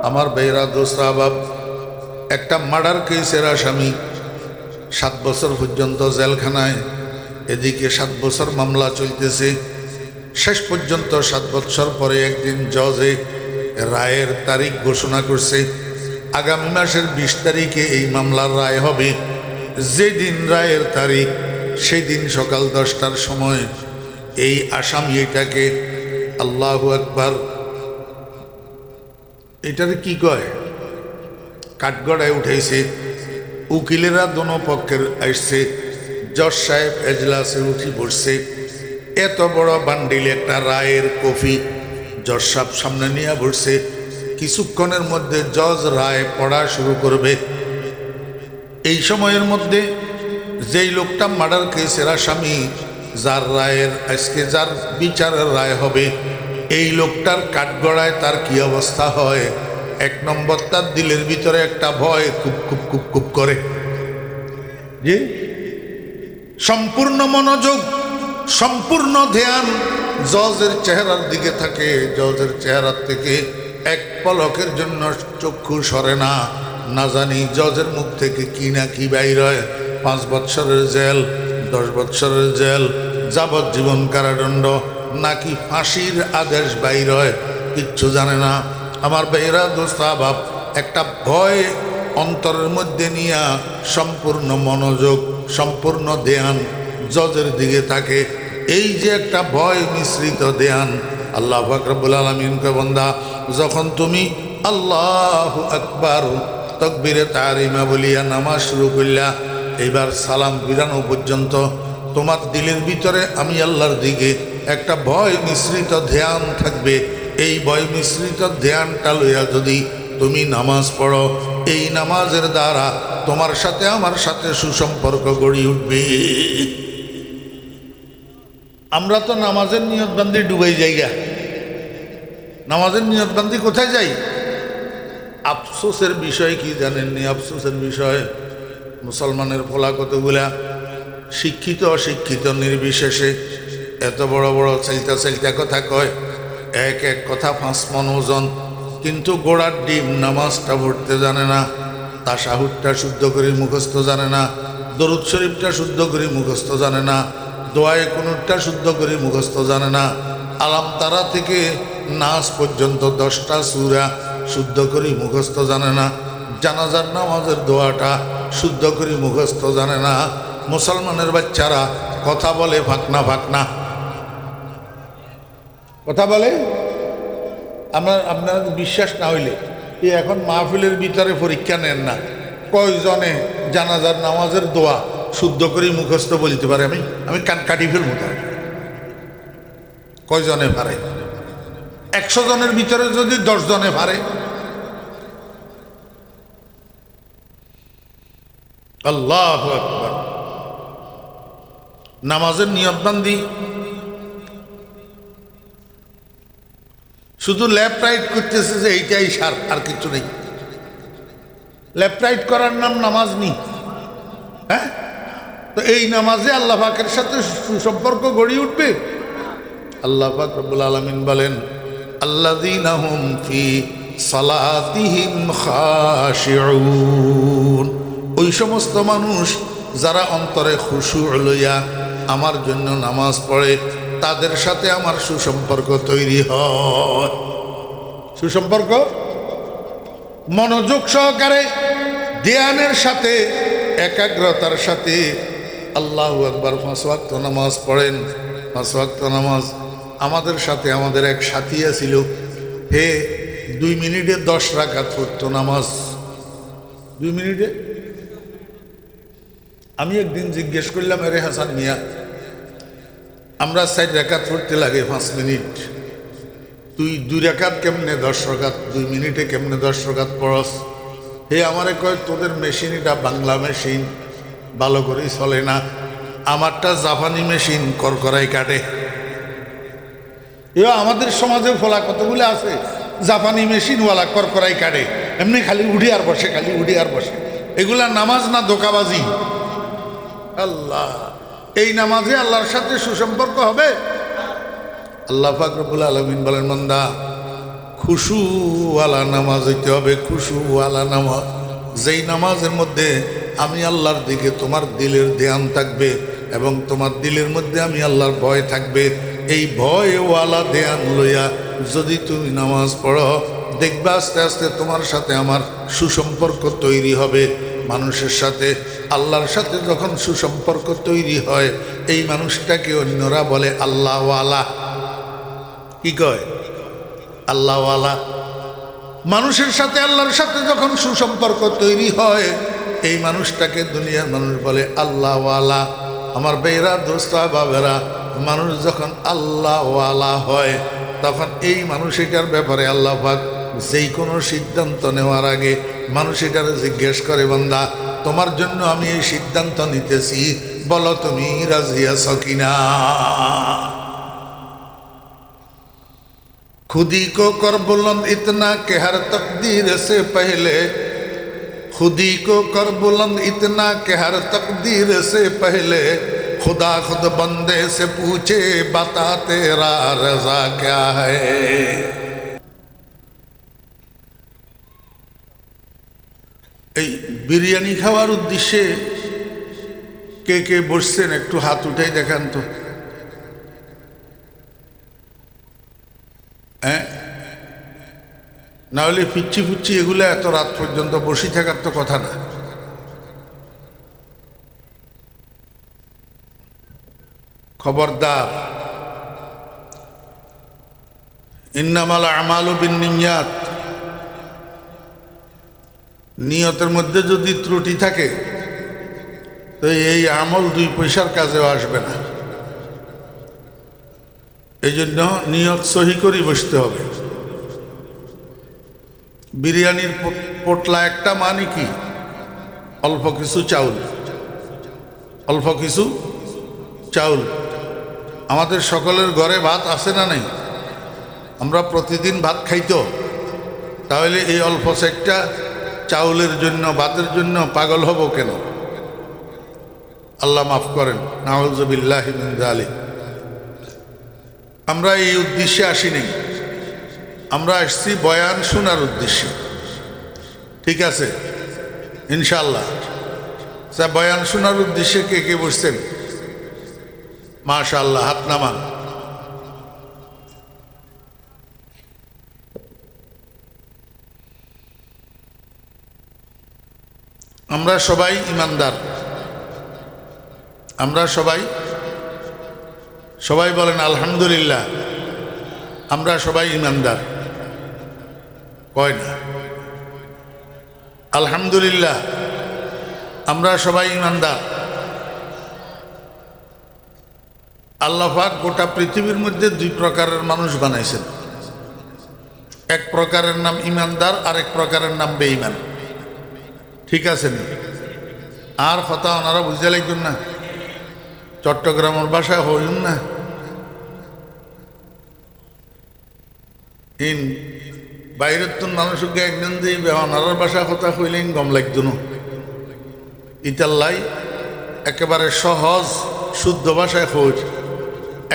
আমার বেহরা দোস্ত আহবাব, একটা মার্ডার কেসের আসামি 7 বছর পর্যন্ত জেলখানায়, এদিকে 7 বছর মামলা চলতেছে। শেষ পর্যন্ত 7 বছর পরে একদিন জজে রায়ের তারিখ ঘোষণা করছে, আগামী মাসের 20 তারিখে এই মামলার রায় হবে। যেদিন রায়ের তারিখ সেই দিন সকাল 10টার সময় এই আসামি এটাকে, আল্লাহু আকবার, এটারে কি কয়, কাঠগড়ায় উঠাইছে। উকিলেরা দোনো পক্ষের আসছে। জজ সাহেব এজলাসে উঠি পড়ছে। এত বড় বান্ডিল একটা রায়ের কপি জজ সাহেব সামনে নিয়ে বসছে। কিছুক্ষণের মধ্যে জজ রায় পড়া শুরু করবে। এই সময়ের মধ্যে যেই লোকটা মার্ডার কেসের আসামি, যার রায়ের আজকে যার বিচারের রায় হবে, এই লোকটার কাঠগড়ায় তার কি অবস্থা হয়। 1 নম্বর, তার দিলের ভিতরে একটা ভয় খুব খুব খুব খুব করে। জি, সম্পূর্ণ মনোযোগ, সম্পূর্ণ ধ্যান জজের চেহারার দিকে থাকে। জজের চেহারার থেকে এক পলকের জন্য চক্ষু সরে না। না জানি জজের মুখ থেকে কি না কি বাইর হয়। 5 বৎসরের জেল, 10 বৎসরের জেল, যাবজ্জীবন কারাদণ্ড, নাকি ফাঁসির আদেশ বাইর হয়, কিচ্ছু জানে না। আমার বেহরা দোস্ত আহবাব, একটা ভয় অন্তরের মধ্যে নিয়ে সম্পূর্ণ মনোযোগ, সম্পূর্ণ ধ্যান জজের দিকে থাকে। এই যে একটা ভয় মিশ্রিত ধ্যান, আল্লাহ পাক রব্বুল আলামিনকে বান্দা, যখন তুমি আল্লাহু আকবার তাকবীরে তাহরিমা বলিয়া নামাজ শুরু করলা, এবার সালাম ফিরানো পর্যন্ত তোমার দিলের ভিতরে আমি আল্লাহর দিকে একটা ভয় মিশ্রিত ধ্যান থাকবে। এই ভয় মিশ্রিত ধ্যানটা লইয়া যদি তুমি নামাজ পড়ো, এই নামাজের দ্বারা তোমার সাথে আমার সাথে সুসম্পর্ক গড়ে উঠবে। আমরা তো নামাজের নিয়তবন্দি ডুবাই যাইগা। নামাজের নিয়তবন্দি কোথায় যাই? আফসোসের বিষয় কি জানেননি? আফসোসের বিষয়, মুসলমানের ফলা কতগুলা শিক্ষিত অশিক্ষিত নির্বিশেষে এত বড় বড় চাইতা চাইতা কথা কয়, এক এক কথা 5 মণ ওজন, কিন্তু গোড়ার ডিম নামাজটা পড়তে জানে না, তাশাহুদটা শুদ্ধ করে মুখস্থ জানে না, দরুদ শরীফটা শুদ্ধ করে মুখস্থ জানে না, দোয়ায়ে কুনুতটা শুদ্ধ করে মুখস্থ জানে না, আলাম তারা থেকে নাস পর্যন্ত 10টা সূরা শুদ্ধ করে মুখস্থ জানে না, জানাজার নামাজের দোয়াটা শুদ্ধ করে মুখস্থ জানে না। মুসলমানের বাচ্চারা কথা বলে ফাঁকনা ফাঁকনা কথা বলে। আপনার বিশ্বাস না হইলে এখন মাহফিলের ভিতরে পরীক্ষা নেন না, কয়জনে জানাজার নামাজের দোয়া শুদ্ধ করে মুখস্থ বলতে পারে? আমি কান কাটি ফেলবো। তার কয়জনে পারে? 100 জনের ভিতরে যদি 10 জনে পারে, আল্লাহু আকবার। নামাজের নিয়তবন্দি শুধু লেফট রাইট করতেছে যে এইটাই সার, আর কিছু নেই। লেফট রাইট করার নাম নামাজ নেই। হ্যাঁ, তো এই নামাজে আল্লাহ পাকের সাথে সুসম্পর্ক গড়ে উঠবে। আল্লাহ পাক রব্বুল আলামিন বলেন, আল্লাযীনা হুম ফি সালাতিহিম খাশিউন, ওই সমস্ত মানুষ যারা অন্তরে খুশু লইয়া আমার জন্য নামাজ পড়ে, তাদের সাথে আমার সুসম্পর্ক তৈরি হয়। সুসম্পর্ক মনোযোগ সহকারে, ধ্যানের সাথে, একাগ্রতার সাথে। আল্লাহু আকবার। 5 ওয়াক্ত নামাজ পড়েন। 5 ওয়াক্ত নামাজ আমাদের সাথে আমাদের এক সাথী ছিল, হে 2 মিনিটে 10 রাকাত পড়তো নামাজ। 2 মিনিটে। আমি একদিন জিজ্ঞেস করলাম, আরে হাসান মিয়া, আমরা 4 রাকাত পড়তে লাগে 5 মিনিট, তুই 2 রাকাত কেমনে 10 রাকাত, 2 মিনিটে কেমনে 10 রাকাত পড়স? হে আমারে কয়, তোদের মেশিন এটা বাংলা মেশিন, ভালো করেই চলে না, আমারটা জাপানি মেশিন, করকরাই কাটে। আমাদের সমাজে ফলা কতগুলো আছে, জাপানি মেশিনওয়ালা করকরাই কাটে, এমনি খালি উঠি আর বসে, খালি উঠি আর বসে। এগুলা নামাজ না ধোঁকাবাজি? আল্লাহ, এই নামাজে আল্লাহর সাথে সুসম্পর্ক হবে? আল্লাহ পাক রব্বুল আলামিন বলেন, বান্দা খুশুওয়ালা নামাজ হইতে হবে, খুশুওয়ালা নামাজ, যেই নামাজের মধ্যে আমি আল্লাহর দিকে তোমার দিলের ধ্যান থাকবে এবং তোমার দিলের মধ্যে আমি আল্লাহর ভয় থাকবে। এই ভয়ওয়ালা ধ্যান লইয়া যদি তুমি নামাজ পড়ো, দেখবে আস্তে আস্তে তোমার সাথে আমার সুসম্পর্ক তৈরি হবে। মানুষের সাথে আল্লাহর সাথে যখন সুসম্পর্ক তৈরি হয়, এই মানুষটাকে অন্যরা বলে আল্লাহওয়ালা। কি কয়? আল্লাহওয়ালা। মানুষের সাথে আল্লাহর সাথে যখন সুসম্পর্ক তৈরি হয়, এই মানুষটাকে দুনিয়ার মানুষ বলে আল্লাহওয়ালা। আমার বেরা দোস্ত বাবেরা, মানুষ যখন আল্লাহওয়ালা হয়, তখন এই মানুষ এটার ব্যাপারে আল্লাহ পাক যেই কোনো সিদ্ধান্ত নেওয়ার আগে মানুষ এটারে জিজ্ঞেস করে, বান্দা তোমার জন্য আমি এই সিদ্ধান্ত নিতেছি, বলো তুমি রাজি আছো কিনা। खुदी को कर बुलंद इतना कि हर तकदीर से पहले, खुदी को कर बुलंद इतना कि हर तकदीर से पहले खुदा खुद बंदे से पूछे बता तेरा रजा क्या है। এই বিরিয়ানি খাওয়ার উদ্দেশ্যে কে কে বসছেন একটু হাত উঠাই দেখান তো। হ্যাঁ, না হলে পিচ্ছি ফুচ্ছি এগুলো এত রাত পর্যন্ত বসে থাকার তো কথা না। খবরদার, ইন্নামাল আমালু বিন্নিয়াত, নিয়তের মধ্যে যদি ত্রুটি থাকে তো এই আমল 2 পয়সার কাজেও আসবে না। এই জন্য নিয়ত সহি করে বসতে হবে। বিরিয়ানির পোটলা একটা মানে কি? অল্প কিছু চাউল, অল্প কিছু চাউল। আমাদের সকলের ঘরে ভাত আছে না নেই? আমরা প্রতিদিন ভাত খাইতো, তাহলে এই অল্প একটা চাউলের জন্য, ভাতের জন্য পাগল হব কেন? আল্লাহ মাফ করেন, নাউযুবিল্লাহি মিন যালিক। আমরা এই উদ্দেশ্যে আসিনি, আমরা আসছি বয়ান শোনার উদ্দেশ্যে। ঠিক আছে ইনশাআল্লাহ। বয়ান শোনার উদ্দেশ্যে কে কে বসছেন? মাশাআল্লাহ, হাত নামান। আমরা সবাই ইমানদার, আমরা সবাই বলেন আলহামদুলিল্লাহ। আমরা সবাই ইমানদার, কয় না? আলহামদুলিল্লাহ, আমরা সবাই ইমানদার। আল্লাহ পাক গোটা পৃথিবীর মধ্যে 2 প্রকারের মানুষ বানাইছেন। এক প্রকারের নাম ইমানদার, আরেক প্রকারের নাম বেঈমান। ঠিক আছে না? আর কথা ওনারা বুঝতে লাগবেন না, চট্টগ্রামের ভাষায় হইন না। বাইরের তো মানুষকে একদিন দিয়ে ওনার ভাষা কথা হইলেন গম লাগতো না। ইতাল্লাই একেবারে সহজ শুদ্ধ ভাষায় হই,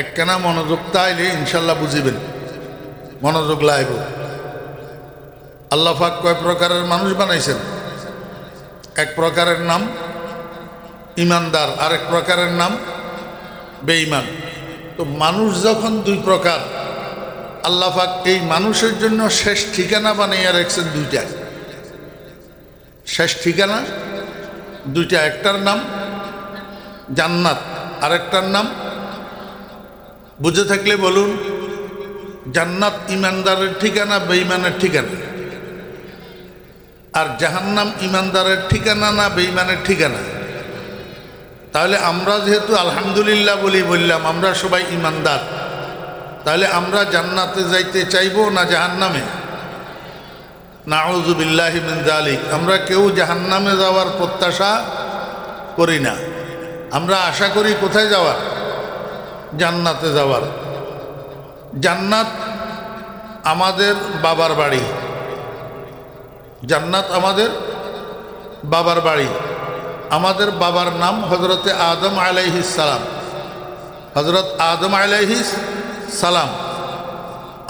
একখানা মনোযোগ তাইলে ইনশাল্লাহ বুঝিবেন, মনোযোগ লাইব। আল্লাহ পাক কয় প্রকারের মানুষ বানাইছেন? এক প্রকারের নাম ইমানদার, আরেক প্রকারের নাম বেঈমান। তো মানুষ যখন 2 প্রকার, আল্লাহ পাক এই মানুষের জন্য শেষ ঠিকানা বানাইয়া রাখছেন 2টা। শেষ ঠিকানা 2টা, একটার নাম জান্নাত, আরেকটার নাম বুঝে থাকলে বলুন। জান্নাত ইমানদারের ঠিকানা, বেঈমানের ঠিকানা। আর জাহান্নাম ইমানদারের ঠিকানা না বেঈমানের ঠিকানা? তাহলে আমরা যেহেতু আলহামদুলিল্লাহ বললাম আমরা সবাই ইমানদার, তাহলে আমরা জান্নাতে যাইতে চাইবো না জাহান্নামে? নাউযুবিল্লাহি মিন যালিক। আমরা কেউ জাহান্নামে যাওয়ার প্রত্যাশা করি না, আমরা আশা করি কোথায় যাওয়ার? জান্নাতে যাওয়ার। জান্নাত আমাদের বাবার বাড়ি, জান্নাত আমাদের বাবার বাড়ি। আমাদের বাবার নাম হযরতে আদম আলাইহিস সালাম, হযরত আদম আলাইহিস সালাম।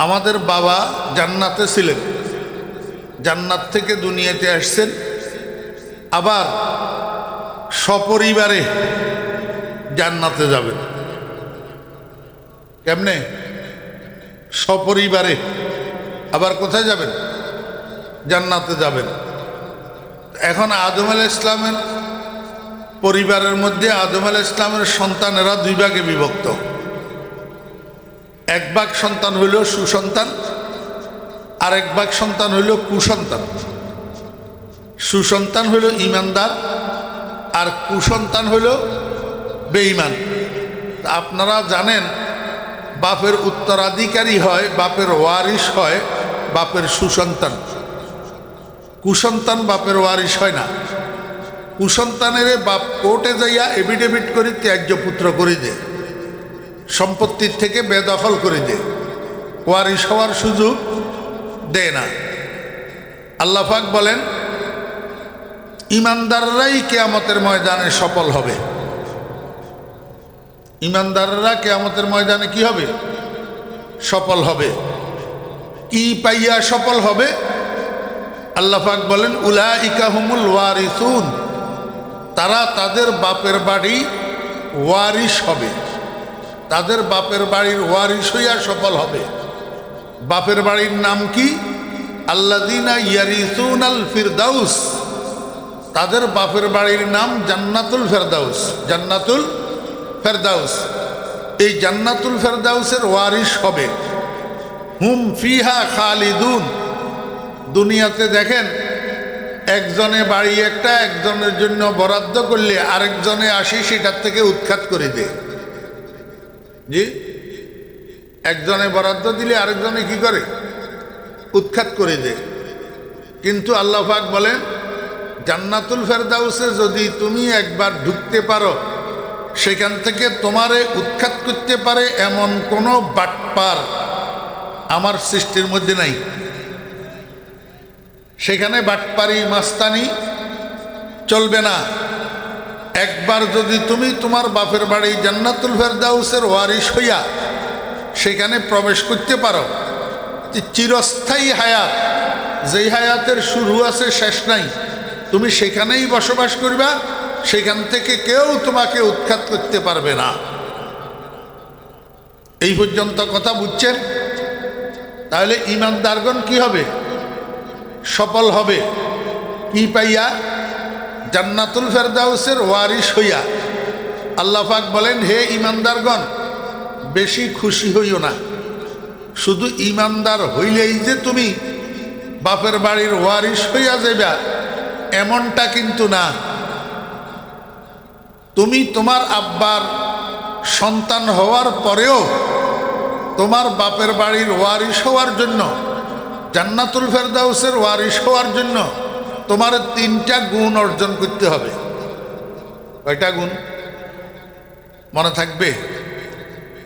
আমাদের বাবা জান্নাতে ছিলেন, জান্নাত থেকে দুনিয়াতে আসছেন, আবার সপরিবারে জান্নাতে যাবেন। কেমনে? সপরিবারে আবার কোথায় যাবেন? জান্নাতে যাবেন। এখন আদম আলাইহিস ইসলামের পরিবারের মধ্যে আদম আলাইহিস ইসলামের সন্তানেরা দুই ভাগে বিভক্ত। এক ভাগ সন্তান হইল সুসন্তান, আর এক ভাগ সন্তান হইল কুসন্তান। সুসন্তান হইল ইমানদার, আর কুসন্তান হইল বেঈমান। আপনারা জানেন বাপের উত্তরাধিকারী হয়, বাপের ওয়ারিশ হয় বাপের সুসন্তান। কুসন্তান বাপের ওয়ারিশ হয় না। কুসন্তানের বাপ কোর্টে যাইয়া এফিডেভিট করে ত্যায্য পুত্র করে দেয়, সম্পত্তির থেকে বেদখল করে দেয়, ওয়ারিশ হওয়ার সুযোগ দেয় না। আল্লাহ পাক বলেন ইমানদাররাই কিয়ামতের ময়দানে সফল হবে। ইমানদাররা কিয়ামতের ময়দানে কি হবে? সফল হবে। কি পাইয়া সফল হবে? আল্লাহ পাক বলেন উলাইকা হুমুল ওয়ারিসুন, তারা তাদের বাপের বাড়ি ওয়ারিশ হবে, তাদের বাপের বাড়ির ওয়ারিশ হইয়া সফল হবে। বাপের বাড়ির নাম কি? আল্লাযীনা ইয়ারিসুনাল ফিরদাউস, তাদের বাপের বাড়ির নাম জান্নাতুল ফেরদাউস। জান্নাতুল ফেরদাউস, এই জান্নাতুল ফেরদাউসের ওয়ারিশ হবে। হুম ফিহা খালিদুন। দুনিয়াতে দেখেন একজনে বাড়ি একটা একজনের জন্য বরাদ্দ করলে আরেকজনে আসি সেটার থেকে উৎখাত করে দেয়। জি, একজনে বরাদ্দ দিলে আরেকজনে কি করে? উৎখাত করে দেয়। কিন্তু আল্লাহ পাক বলেন জান্নাতুল ফেরদাউসে যদি তুমি একবার ঢুকতে পারো, সেখান থেকে তোমারে উৎখাত করতে পারে এমন কোনো বাটপার আমার সৃষ্টির মধ্যে নাই। সেখানে বাটপারি মাস্তানি চলবে না। একবার যদি তুমি তোমার বাপের বাড়ি জান্নাতুল ফেরদাউসের ওয়ারিশ হইয়া সেখানে প্রবেশ করতে পারো, চিরস্থায়ী হায়াত, যেই হায়াতের শুরু আছে শেষ নাই, তুমি সেখানেই বসবাস করবা, সেখান থেকে কেউ তোমাকে উৎখাত করতে পারবে না। এই পর্যন্ত কথা বুঝছেন? তাহলে ঈমানদারগণ কি হবে? সফল হবে। কি পাইয়া? জান্নাতুল ফেরদাউসের ওয়ারিশ হইয়া। আল্লাহ পাক বলেন হে ঈমানদারগণ, বেশি খুশি হইও না। শুধু ঈমানদার হইলেই যে তুমি বাপের বাড়ির ওয়ারিশ হইয়া যাইবা এমনটা কিন্তু না। তুমি তোমার আব্বার সন্তান হওয়ার পরেও তোমার বাপের বাড়ির ওয়ারিশ হওয়ার জন্য, জান্নাতুল ফেরদাউসের ওয়ারিশ হওয়ার জন্য তোমার 3টা গুণ অর্জন করতে হবে। কয়টা গুণ মনে থাকবে?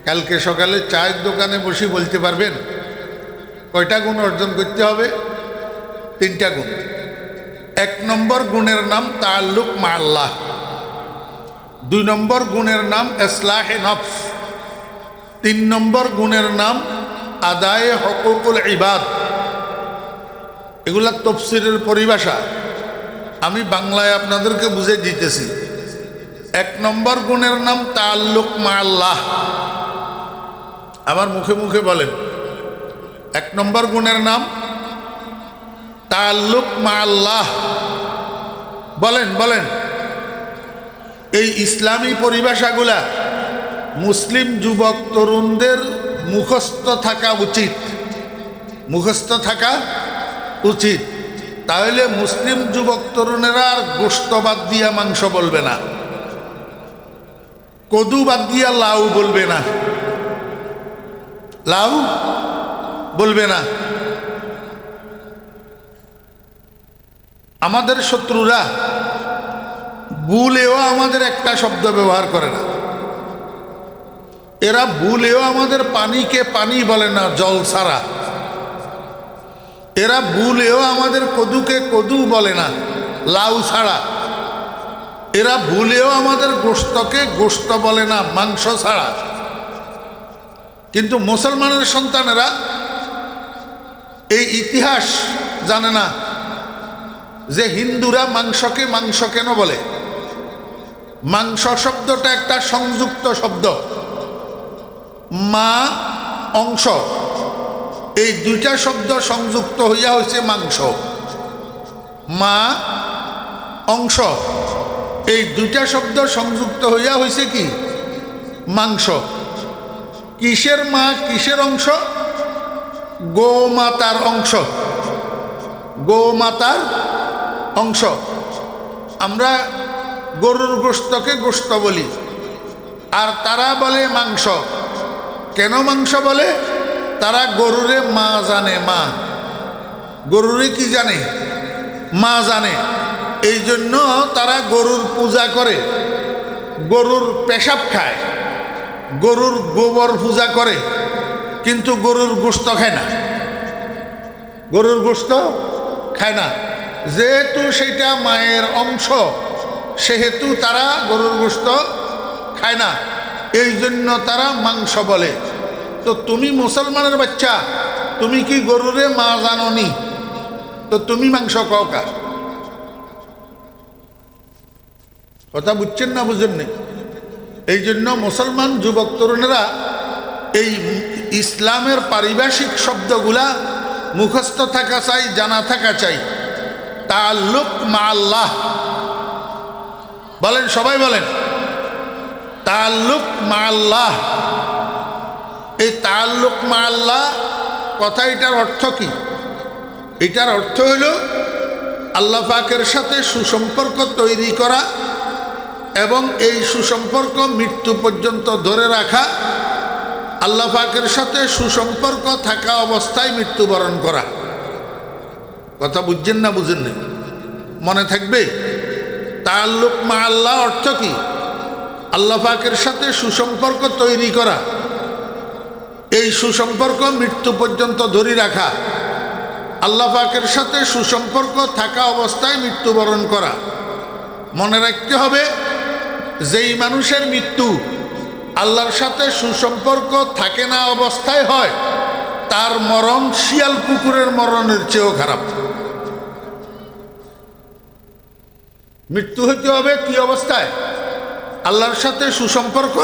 কালকে সকালে চায়ের দোকানে বসে বলতে পারবেন কয়টা গুণ অর্জন করতে হবে? 3টা গুণ। 1 নম্বর গুণের নাম তাআল্লুক মা আল্লাহ। 2 নম্বর গুণের নাম ইসলাহে নফস। 3 নম্বর গুণের নাম আদায়ে হুকুকুল ইবাদ। এগুলা তাফসীরের পরিভাষা, আমি বাংলায় আপনাদেরকে বুঝে দিতেছি। 1 নম্বর গুণের নাম তাআল্লুক মা আল্লাহ। আমার মুখে মুখে বলেন, 1 নম্বর গুণের নাম তাআল্লুক মা আল্লাহ। বলেন বলেন। এই ইসলামী পরিভাষাগুলা মুসলিম যুবক তরুণদের মুখস্থ থাকা উচিত, মুখস্থ থাকা উচিত। তাহলে মুসলিম যুবক তরুণেরা আর গোশত বাদ দিয়া মাংস বলবে না, কদু বাদ দিয়া লাউ বলবে না, লাউ বলবে না। আমাদের শত্রুরা ভুলেও আমাদের একটা শব্দ ব্যবহার করে না। এরা ভুলেও আমাদের পানিকে পানি বলে না, জল ছাড়া। এরা ভুলেও আমাদের কদুকে কদু বলে না, লাউ ছাড়া। এরা ভুলেও আমাদের গোশতকে গোশত বলে না, মাংস ছাড়া। কিন্তু মুসলমানের সন্তানেরা এই ইতিহাস জানে না যে হিন্দুরা মাংসকে মাংস কেন বলে। মাংস শব্দটা একটা সংযুক্ত শব্দ, মা অংশ, এই দুইটা শব্দ সংযুক্ত হইয়া হয়েছে মাংস। মা অংশ, এই দুইটা শব্দ সংযুক্ত হইয়া হয়েছে কি মাংস। কিসের মা কিসের অংশ? গোমাতার অংশ, গোমাতার অংশ। আমরা গরুর গোশতকে গোশত বলি, আর তারা বলে মাংস। কেন মাংস বলে? তারা গরুরে মা জানে, মা গরুরে কি জানে? মা জানে। এই জন্য তারা গরুর পূজা করে, গরুর পেশাব খায়, গরুর গোবর পূজা করে, কিন্তু গরুর গোশত খায় না, গরুর গোশত খায় না। যেহেতু সেটা মায়ের অংশ, সেহেতু তারা গরুর গোশত খায় না, এই জন্য তারা মাংস বলে। তো তুমি মুসলমানের বাচ্চা, তুমি কি গরুরে মা জানোনি? তো তুমি মাংস খাও কা? কথা বুঝছেন না বুঝেন নি? এই জন্য মুসলমান যুবক তরুণেরা এই ইসলামের পারিভাষিক শব্দগুলা মুখস্থ থাকা চাই, জানা থাকা চাই। তাআল্লুক মা আল্লাহ বলেন, সবাই বলেন তাআল্লুক মা আল্লাহ। এই তাআল্লুক মা আল্লাহ কথা, এটার অর্থ কি? এটার অর্থ হইল আল্লাহ পাকের সাথে সুসম্পর্ক তৈরি করা এবং এই সুসম্পর্ক মৃত্যু পর্যন্ত ধরে রাখা, আল্লাহ পাকের সাথে সুসম্পর্ক থাকা অবস্থায় মৃত্যুবরণ করা। কথা বুঝছেন না বুঝেন না? মনে থাকবে তাআল্লুক মা আল্লাহ অর্থ কি? আল্লাহ পাকের সাথে সুসম্পর্ক তৈরি করা, এই সুসম্পর্ক মৃত্যু পর্যন্ত ধরে রাখা, আল্লাহ পাকের সাথে সুসম্পর্ক থাকা অবস্থায় মৃত্যুবরণ করা। মনে রাখতে হবে, যেই মানুষের মৃত্যু আল্লাহর সাথে সুসম্পর্ক থাকে না অবস্থায় হয়, তার মরণ শিয়াল কুকুরের মরণের চেয়েও খারাপ। মৃত্যু হতে হবে কি অবস্থায়? আল্লাহর সাথে সুসম্পর্ক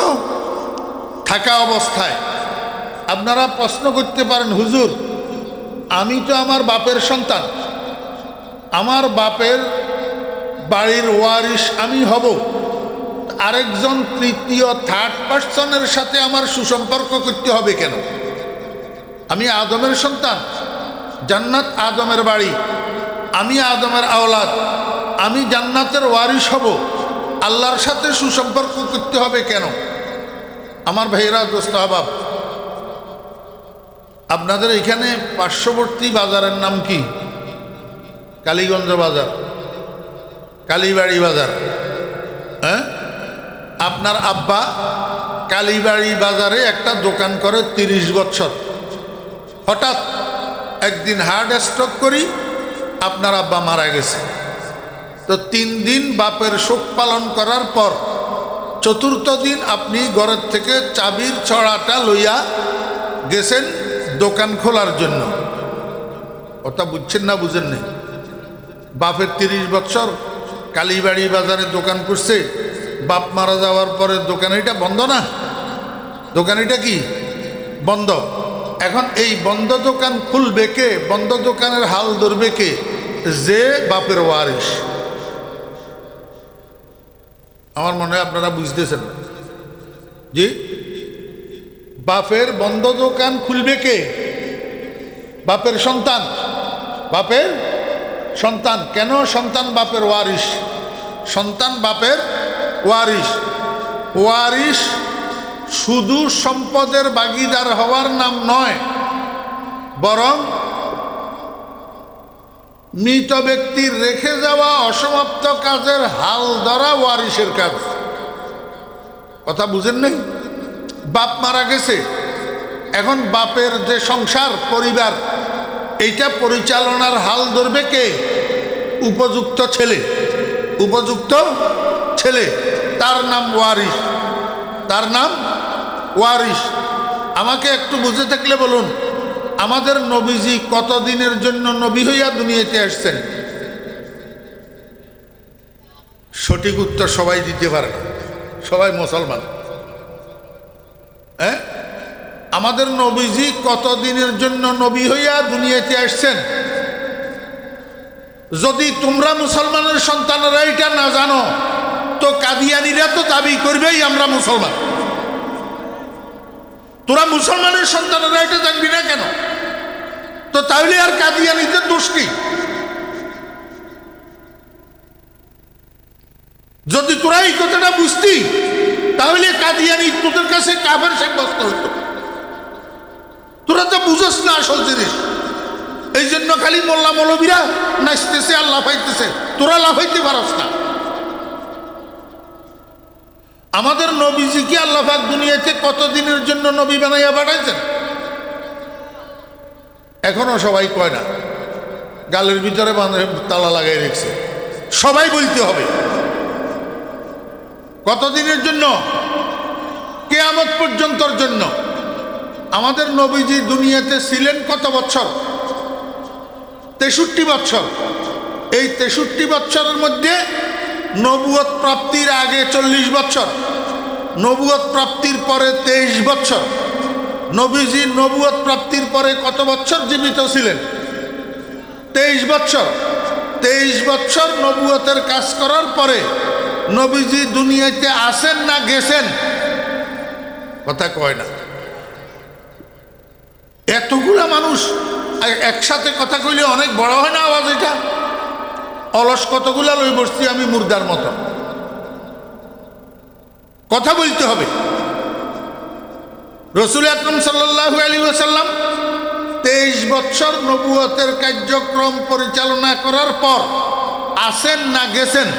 থাকা অবস্থায়। আপনারা প্রশ্ন করতে পারেন, হুজুর আমি তো আমার বাপের সন্তান, আমার বাপের বাড়ির ওয়ারিশ আমি হব, আরেকজন তৃতীয় থার্ড পার্সনের সাথে আমার সুসম্পর্ক করতে হবে কেন? আমি আদমের সন্তান, জান্নাত আদমের বাড়ি, আমি আদমের আওলাদ, আমি জান্নাতের ওয়ারিশ হব, আল্লাহর সাথে সুসম্পর্ক করতে হবে কেন? আমার ভাইরা, দোস্ত আহবাব, আপনাদের এখানে পার্শ্ববর্তী বাজারের নাম কি? কালীগঞ্জ বাজার, কালীবাড়ি বাজার। হ্যাঁ, আপনার আব্বা কালীবাড়ি বাজারে একটা দোকান করে 30 বছর। হঠাৎ একদিন হার্ট স্ট্রোক করি আপনার আব্বা মারা গেছে। তো 3 দিন বাপের শোক পালন করার পর চতুর্থ দিন আপনি ঘরের থেকে চাবির ছড়াটা লইয়া গেছেন দোকান খোলার জন্য। ওটা বুঝছেন না বুঝেন নেই? বাপের 30 বছর কালীবাড়ি বাজারে দোকান করছে, বাপ মারা যাওয়ার পরে দোকান এটা বন্ধ না? দোকান এটা কি বন্ধ? এখন এই বন্ধ দোকান খুলবে কে? বন্ধ দোকানের হাল ধরবে কে? যে বাপের ওয়ারিশ। আমার মনে হয় আপনারা বুঝতেছেন। জি, বাপের বন্ধ দোকান খুলবে কে? বাপের সন্তান, বাপের সন্তান। কেন সন্তান বাপের ওয়ারিশ? সন্তান বাপের ওয়ারিশ। ওয়ারিশ শুধু সম্পদের ভাগীদার হওয়ার নাম নয়, বরং মৃত ব্যক্তির রেখে যাওয়া অসমাপ্ত কাজের হাল ধরা ওয়ারিশের কাজ। কথা বুঝেন নাই? বাপ মারা গেছে, এখন বাপের যে সংসার পরিবার, এইটা পরিচালনার হাল ধরবে কে? উপযুক্ত ছেলে, উপযুক্ত ছেলে, তার নাম ওয়ারিশ, তার নাম ওয়ারিশ। আমাকে একটু বুঝে থাকলে বলুন, আমাদের নবীজি কতদিনের জন্য নবী হইয়া দুনিয়াতে আসছেন? সঠিক উত্তর সবাই দিতে পারে না, সবাই মুসলমান। হ্যাঁ, আমাদের নবীজি কতদিনের জন্য নবী হইয়া দুনিয়াতে আসছেন? যদি তোমরা মুসলমানের সন্তানেরা এটা না জানো, তো কাদিয়ানীরা তো দাবি করবেই আমরা মুসলমান। তোরা মুসলমানের সন্তানেরা এটা জানবি না কেন? তো তাহলে আর কাদিয়ানীদের দোষ কি? যদি তোরা এই কথাটা বুঝতি, তাহলে কাদিয়ানী তোদের কাছে কাফের সাব্যস্ত হতো। তোরা তো বুঝস না আসল জিনিস, এই জন্য খালি মোল্লা মৌলবীরা নাচতেছে আর লাফাইতেছে, তোরা লাফাইতে পারস না। আমাদের নবীজিকে আল্লাহ পাক দুনিয়াতে কতদিনের জন্য নবী বানাইয়া পাঠাইছেন? এখনো সবাই কয় না, গালের ভিতরে তালা লাগাই রেখেছে। সবাই বলতে হবে কতদিনের জন্য? কিয়ামত পর্যন্তর জন্য। আমাদের নবীজি দুনিয়াতে ছিলেন কত বছর? 63 বছর। এই 63 বছরের মধ্যে নবুয়ত প্রাপ্তির আগে 40 বছর, নবুয়ত প্রাপ্তির পরে 23 বছর। নবীজি নবুয়ত প্রাপ্তির পরে কত বছর জীবিত ছিলেন? 23 বছর। 23 বছর নবুয়তের কাজ করার পরে নবীজি দুনিয়াতে আসেন না গেছেন? কথা কয় না। এতগুলা মানুষ একসাথে কথা কইলে অনেক বড় হয় না আওয়াজ? এটা অলস কতগুলা লই বসছি আমি মুর্দার মতো। কথা বলতে হবে। রাসূল আকরাম সাল্লাল্লাহু আলাইহি ওয়াসাল্লাম 23 বছর নবুয়তের কার্যক্রম পরিচালনা করার পর আসেন না গেছেন?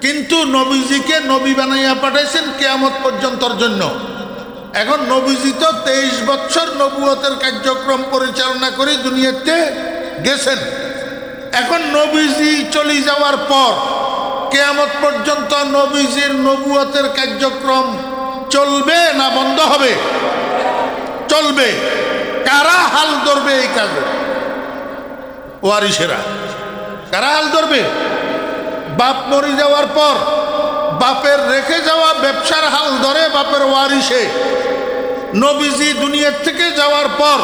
কিন্তু নবীজিকে নবী বানাইয়া পাঠাইছেন কিয়ামত পর্যন্তর জন্য। এখন নবীজি তো 23 বছর নবুয়তের কার্যক্রম পরিচালনা করে দুনিয়াতে গেছেন। এখন নবীজি চলে যাওয়ার পর কিয়ামত পর্যন্ত নবীজির নবুয়তের কার্যক্রম চলবে না বন্ধ হবে? চলবে। কারা হাল ধরবে এই কাজে? ওয়ারিসেরা। কারা হাল ধরবে? বাপ মরে যাওয়ার পর বাপের রেখে যাওয়া ব্যবসার হাল ধরে বাপের ওয়ারিসে। নবীজি দুনিয়ার থেকে যাওয়ার পর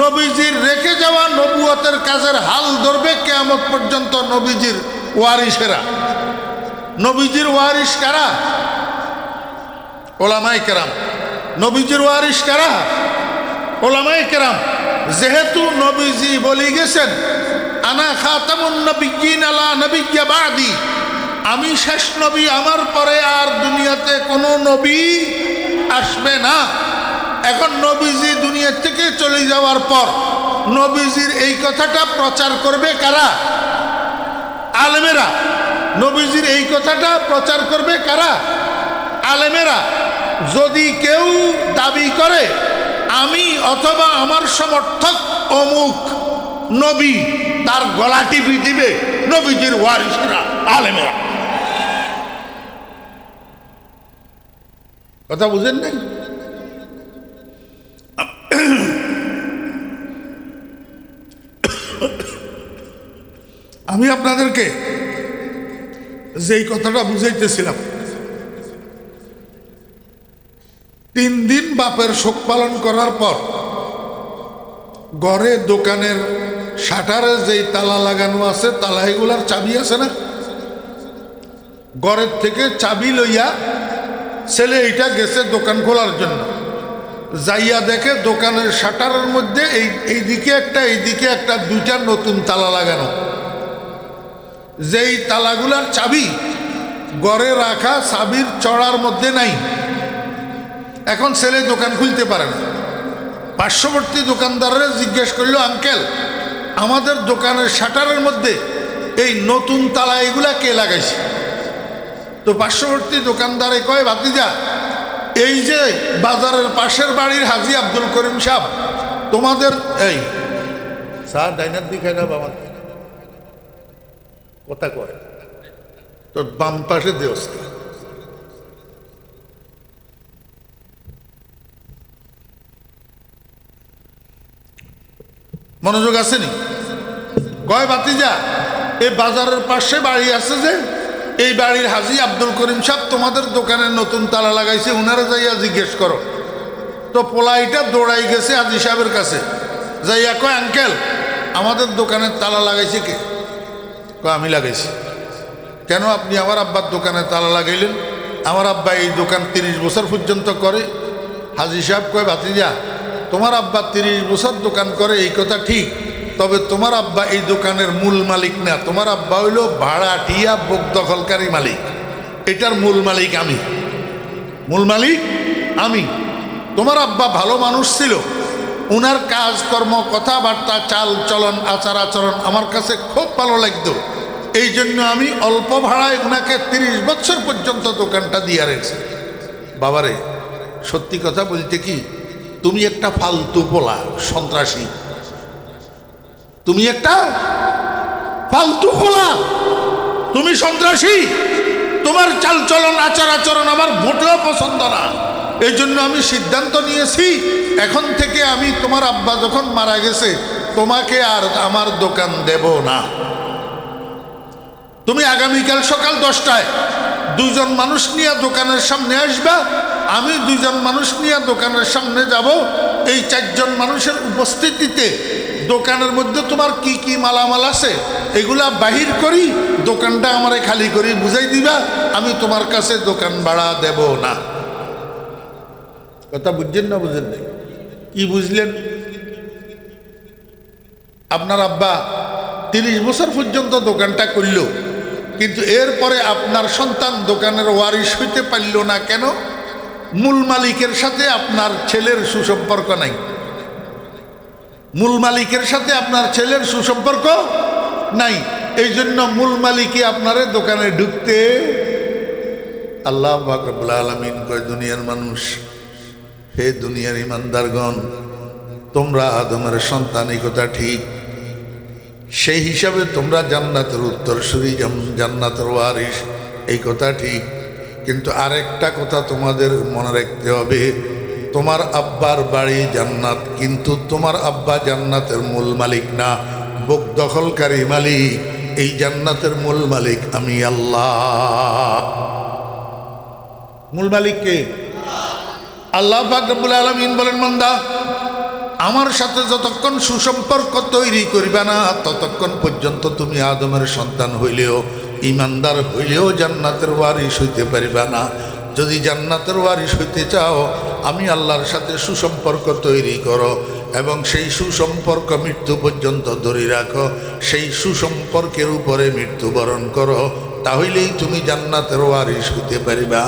নবীজির রেখে যাওয়া নবুয়তের কাজের হাল ধরবে কিয়ামত পর্যন্ত নবীজির ওয়ারিসেরা। নবীজির ওয়ারিস কারা? ওলামায়ে কেরাম। নবীজির ওয়ারিস কারা? ওলামায়ে কেরাম। যেহেতু নবীজি বলে গেছেন আনা খাতামুন নবিয়্যিন লা নবিয়্যা বাদি, আমি শেষ নবী, আমার পরে আর দুনিয়াতে কোনো নবী আসবে না। এখন নবীজি দুনিয়া থেকে চলে যাওয়ার পর নবীজির এই কথাটা প্রচার করবে কারা? আলেমেরা। নবীজির এই কথাটা প্রচার করবে কারা? আলেমেরা। যদি কেউ দাবি করে আমি অথবা আমার সমর্থক অমুক নবী, তার গলা টিপি দিবে নবীজির ওয়ারিসরা, আলেমেরা। কথা বুঝেন নাই? আমি আপনাদেরকে যেই কথাটা বুঝাইতেছিলাম, 3 দিন বাপের শোক পালন করার পর ঘরে দোকানের শাটারে যেই তালা লাগানো আছে, তালা এগুলার চাবি আছে না, ঘরের থেকে চাবি লইয়া ছেলে এইটা গেছে দোকান খোলার জন্য। যাইয়া দেখে দোকানের শাটারের মধ্যে এইদিকে একটা এইদিকে একটা 2টা নতুন তালা লাগানো। যেই তালাগুলার চাবি ঘরে রাখা চাবির চড়ার মধ্যে নাই। এখন ছেলে দোকান খুলতে পারে না। পার্শ্ববর্তী দোকানদাররা জিজ্ঞেস করলো, আঙ্কেল আমাদের দোকানের শাটারের মধ্যে এই নতুন তালা এগুলা কে লাগাইছে? তো পার্শ্ববর্তী দোকানদারে কয়, ভাতিজা এই যে বাজারের পাশের বাড়ির হাজী আব্দুল করিম সাহেব তোমাদের এই স্যার ডাইনার দিকে না বাবা কথা কয় তোর বাম পাশে দেওস্তা, মনোযোগ আসেনি? কয় ভাতিজা, এই বাজারের পাশে বাড়ি আছে যে, এই বাড়ির হাজি আব্দুল করিম সাহেব তোমাদের দোকানে নতুন তালা লাগাইছে, উনারা যাইয়া জিজ্ঞেস করো। তো পোলাইটা দৌড়াই গেছে হাজি সাহেবের কাছে, যাইয়া কয় আঙ্কেল আমাদের দোকানের তালা লাগাইছে কে? কয় আমি লাগাইছি। কেন আপনি আমার আব্বার দোকানে তালা লাগাইলেন? আমার আব্বা এই দোকান 30 বছর পর্যন্ত করে। হাজি সাহেব কয় ভাতিজা, তোমার আব্বা 30 বছর দোকান করে এই কথা ঠিক, তবে তোমার আব্বা এই দোকানের মূল মালিক না, তোমার আব্বা হইল ভাড়াটিয়া বোক দখলকারী মালিক, এটার মূল মালিক আমি। মূল মালিক আমি। তোমার আব্বা ভালো মানুষ ছিল, উনার কাজকর্ম কথাবার্তা চাল চলন আচার আচরণ আমার কাছে খুব ভালো লাগতো, এই জন্য আমি অল্প ভাড়ায় উনাকে 30 বছর পর্যন্ত দোকানটা দিয়ে রেখেছি। বাবারে সত্যি কথা বলতে কি, তুমি একটা ফালতু পোলা, সন্ত্রাসী, তুমি একটা ফালতু পোলা, তুমি সন্ত্রাসী, তোমার চাল চলন আচার আচরণ আমার মোটেও পছন্দ না। এই জন্য আমি সিদ্ধান্ত নিয়েছি এখন থেকে আমি তোমার আব্বা যখন মারা গেছে তোমাকে আর আমার দোকান দেব না। তুমি আগামীকাল সকাল 10টায় 2 জন মানুষ নিয়ে দোকানের সামনে আসবা, আমি 2 জন মানুষ নিয়ে দোকানের সামনে যাব। এই 4 জন মানুষের উপস্থিতিতে দোকানের মধ্যে তোমার কি কি মালামাল আছে এগুলা বাহির করি, দোকানটা আমারে খালি করি বুঝাই দিবা, আমি তোমার কাছে দোকান ভাড়া দেব না। কথা বুঝছেন না বুঝেন নাই? কি বুঝলেন? আপনার আব্বা 30 বছর পর্যন্ত দোকানটা করল, কিন্তু এরপরে আপনার সন্তান দোকানের ওয়ারিশ হইতে পারল না। কেন? মূল মালিকের সাথে আপনার ছেলের সুসম্পর্ক নাই। মূল মালিকের সাথে আপনার ছেলের সুসম্পর্ক নাই, এই জন্য মূল মালিকই আপনারে দোকানে ঢুকতে। আল্লাহ পাক রব্বুল আলামিন কয়, দুনিয়ার মানুষ, হে দুনিয়ার ইমানদারগণ, তোমরা আদমের সন্তান, এই কথা ঠিক, সেই হিসাবে তোমরা জান্নাতের উত্তরসূরি, জান্নাতের ওয়ারিশ, এই কথা ঠিক, কিন্তু আরেকটা কথা তোমাদের মনে রাখতে হবে, তোমার আব্বার বাড়ি জান্নাত, কিন্তু তোমার আব্বা জান্নাতের মূল মালিক না, বুক দখলকারী মালিক। এই জান্নাতের মূল মালিক আমি আল্লাহ। মূল মালিক কে? আল্লাহ পাক রব্বুল আলামিন বলেন, বান্দা আমার সাথে যতক্ষণ সুসম্পর্ক তৈরি করিবে না ততক্ষণ পর্যন্ত তুমি আদমের সন্তান হইলেও, ইমানদার হইলেও জান্নাতের ওয়ারিশ হইতে পারিবে না। যদি জান্নাতের ওয়ারিশ হইতে চাও, আমি আল্লাহর সাথে সুসম্পর্ক তৈরি করো এবং সেই সুসম্পর্ক মৃত্যু পর্যন্ত ধরে রাখো, সেই সুসম্পর্কের উপরে মৃত্যুবরণ করো, তাহলেই তুমি জান্নাতের ওয়ারিশ হইতে পারিবা।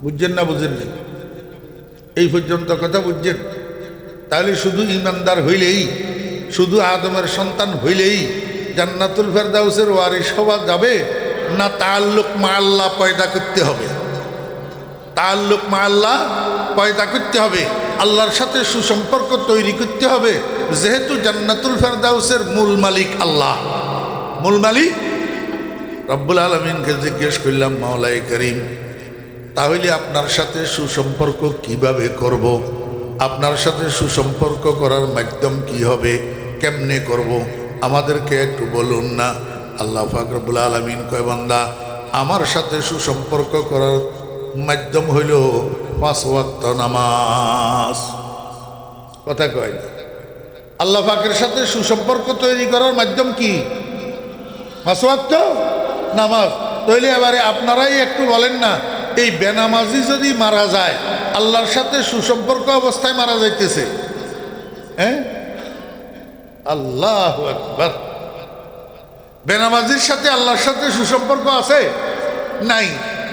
বুঝছেন না বুঝেন না? এই পর্যন্ত কথা বুঝছেন? তাহলে শুধু ইমানদার হইলেই, শুধু আদমের সন্তান হইলেই জান্নাতুল ফেরদাউসের ওয়ারিশ হওয়া যাবে না? তাআল্লুক মা আল্লাহ পয়দা করতে হবে, তাআল্লুক মা আল্লাহ পয়দা করতে হবে, আল্লাহর সাথে সুসম্পর্ক তৈরি করতে হবে। যেহেতু জান্নাতুল ফেরদাউসের মূল মালিক আল্লাহ, মূল মালিক রব্বুল আলামিনকে জিজ্ঞেস করলাম, মাওলাই করিম, তাহলে আপনার সাথে সুসম্পর্ক কিভাবে করব? আপনার সাথে সুসম্পর্ক করার মাধ্যম কি হবে, কেমনে করব, আমাদেরকে একটু বলুন না। আল্লাহ পাক রব্বুল আলামিন কয়, বান্দা আমার সাথে সুসম্পর্ক করার মাধ্যম হইল 5 ওয়াক্ত নামাজ। কথা কয় না? আল্লাহ পাকের সাথে সুসম্পর্ক তৈরি করার মাধ্যম কি? 5 ওয়াক্ত নামাজ। তাহলে এবারে আপনারাই একটু বলেন না, এই বেনামাজি যদি মারা যায়, আল্লাহর সাথে সুসম্পর্ক অবস্থায় মারা যাইতেছে, হ্যাঁ? আল্লাহু আকবার। বেনামাজির সাথে আল্লাহর সাথে সুসম্পর্ক আছে? নাই।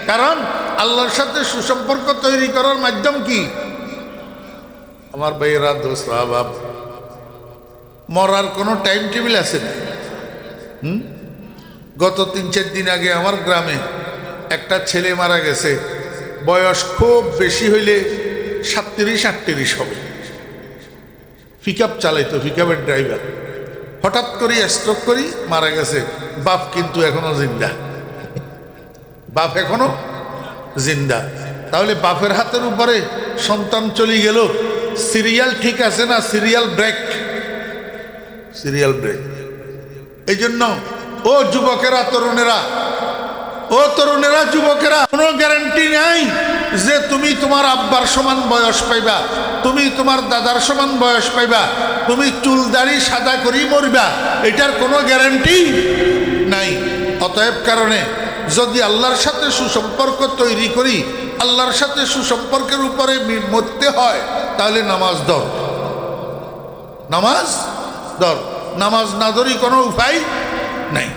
কারণ আল্লাহর সাথে সুসম্পর্ক তৈরি করার মাধ্যম কি? আমার ভাইয়েরা, দোস্ত আহবাব, মরার কোনো টাইম টেবিল আছে না। গত 3-4 দিন আগে আমার গ্রামে একটা ছেলে মারা গেছে, বয়স খুব বেশি হইলে 37-38 হবে, পিকআপ চালাইতো, পিকআপের ড্রাইভার। হঠাৎ করে স্ট্রোক করি মারা গেছে। বাপ কিন্তু এখনো জিন্দা, বাপ এখনো জিন্দা। তাহলে বাপের হাতের উপরে সন্তান চলে গেল, সিরিয়াল ঠিক আছে না? Serial break. Serial break. এই জন্য ও যুবকেরা, তরুণেরা, ও তরুণেরা, যুবকেরা, কোনো গ্যারান্টি নাই যে তুমি তোমার আব্বার সমান বয়স পাইবা, তুমি তোমার দাদার সমান বয়স পাইবা, তুমি চুল দাড়ি সাদা করেই মরবা, এটার কোনো গ্যারান্টি নাই। অতএব কারণে যদি আল্লাহর সাথে সুসম্পর্ক তৈরি করি, আল্লাহর সাথে সুসম্পর্কের উপরে মরতে হয়, তাহলে নামাজ ধর, নামাজ ধর। নামাজ না ধরি কোনো উপায় নাই।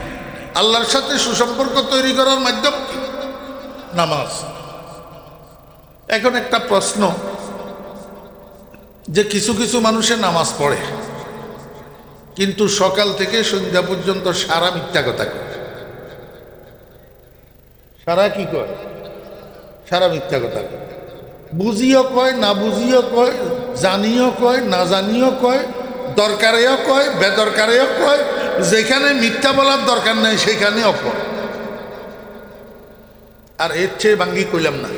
আল্লাহর সাথে সুসম্পর্ক তৈরি করার মাধ্যম কি? নামাজ। এখন একটা প্রশ্ন, যে কিছু কিছু মানুষের নামাজ পড়ে কিন্তু সকাল থেকে সন্ধ্যা পর্যন্ত সারা মিথ্যা কথা কয়। সারা কি কয়? সারা মিথ্যা কথা কয়। বুঝিও কয়, না বুঝিও কয়, জানিও কয়, না জানিও কয়, দরকারেও কয়, বেদরকারেও কয়, যেখানে মিথ্যা বলার দরকার নাই সেখানেও কয়। আর এর চেয়ে ভাঙ্গি কইলাম না।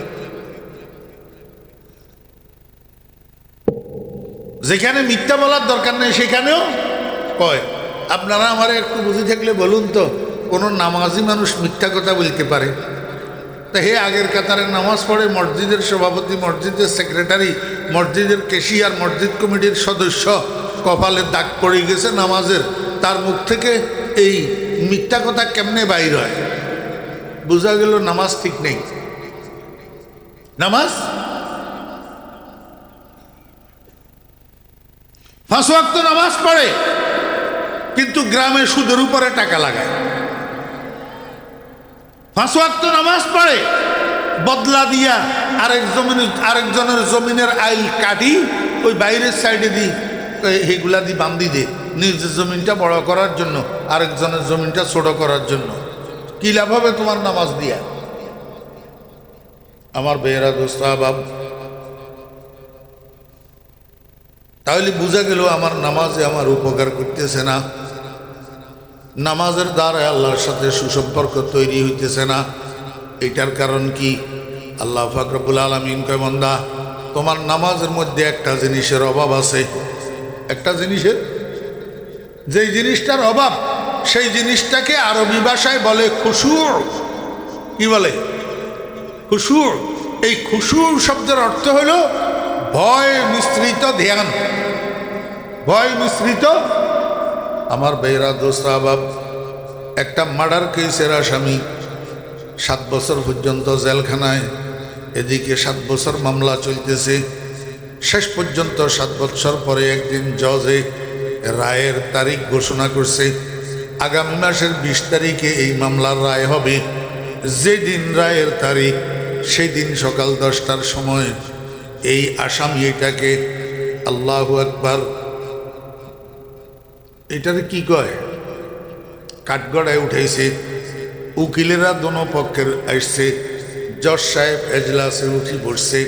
যেখানে মিথ্যা বলার দরকার নেই সেখানেও কয়। আপনারা আমার একটু বুঝে থাকলে বলুন তো, কোনো নামাজি মানুষ মিথ্যা কথা বলতে পারে? তা হে আগের কাতারে নামাজ পড়ে, মসজিদের সভাপতি, মসজিদের সেক্রেটারি, মসজিদের কেশিয়ার, মসজিদ কমিটির সদস্য, কপালে দাগ পড়ে গেছে নামাজের, তার মুখ থেকে এই মিথ্যা কথা কেমনে বাইর হয়? বোঝা গেল নামাজ ঠিক নেই। নামাজ 5 ওয়াক্ত নামাজ পড়ে কিন্তু গ্রামে সুদের উপরে টাকা লাগায়। 5 ওয়াক্ত নামাজ পড়ে, বদলা দিয়া আরেকজনের জমিনের আইল কাটি ওই বাইরের সাইডে দিই, এইগুলা দিয়ে বান্ধি দে, নিজের জমিনটা বড় করার জন্য, আরেকজনের জমিনটা ছোট করার জন্য। কি লাভ হবে তোমার নামাজ দিয়া? আমার বেয়েরা দোস্ত আহবাব, তাহলে বোঝা গেল আমার নামাজে আমার উপকার করতেছে না, নামাজের দ্বারা আল্লাহর সাথে সুসম্পর্ক তৈরি হইতেছে না। এটার কারণ কি? আল্লাহ পাক রব্বুল আলামিন কয়, বান্দা, তোমার নামাজের মধ্যে একটা জিনিসের অভাব আছে। একটা জিনিসের, যেই জিনিসটার অভাব, সেই জিনিসটাকে আরবি ভাষায় বলে খুশু। কি বলে? খুশু। এই খুশু শব্দের অর্থ হলো ভয় মিশ্রিত ধ্যান। ভয় মিশ্রিত। আমার বেয়েরা দোস্ত আহবাব, একটা মার্ডার কেসের আসামি 7 বছর পর্যন্ত জেলখানায়, এদিকে 7 বছর মামলা চলতেছে। শেষ পর্যন্ত 7 বছর পরে একদিন জজে রায়ের তারিখ ঘোষণা করছে, আগামী মাসের 20 তারিখে এই মামলার রায় হবে। যেদিন রায়ের তারিখ, সেই দিন সকাল 10টার সময় এই আসামি এটাকে, আল্লাহু আকবার, এটারে কি কয়, কাঠগড়ায় উঠেছে। উকিলেরা দোনো পক্ষের আসছে, জজ সাহেব এজলাসে উঠে পড়ছে।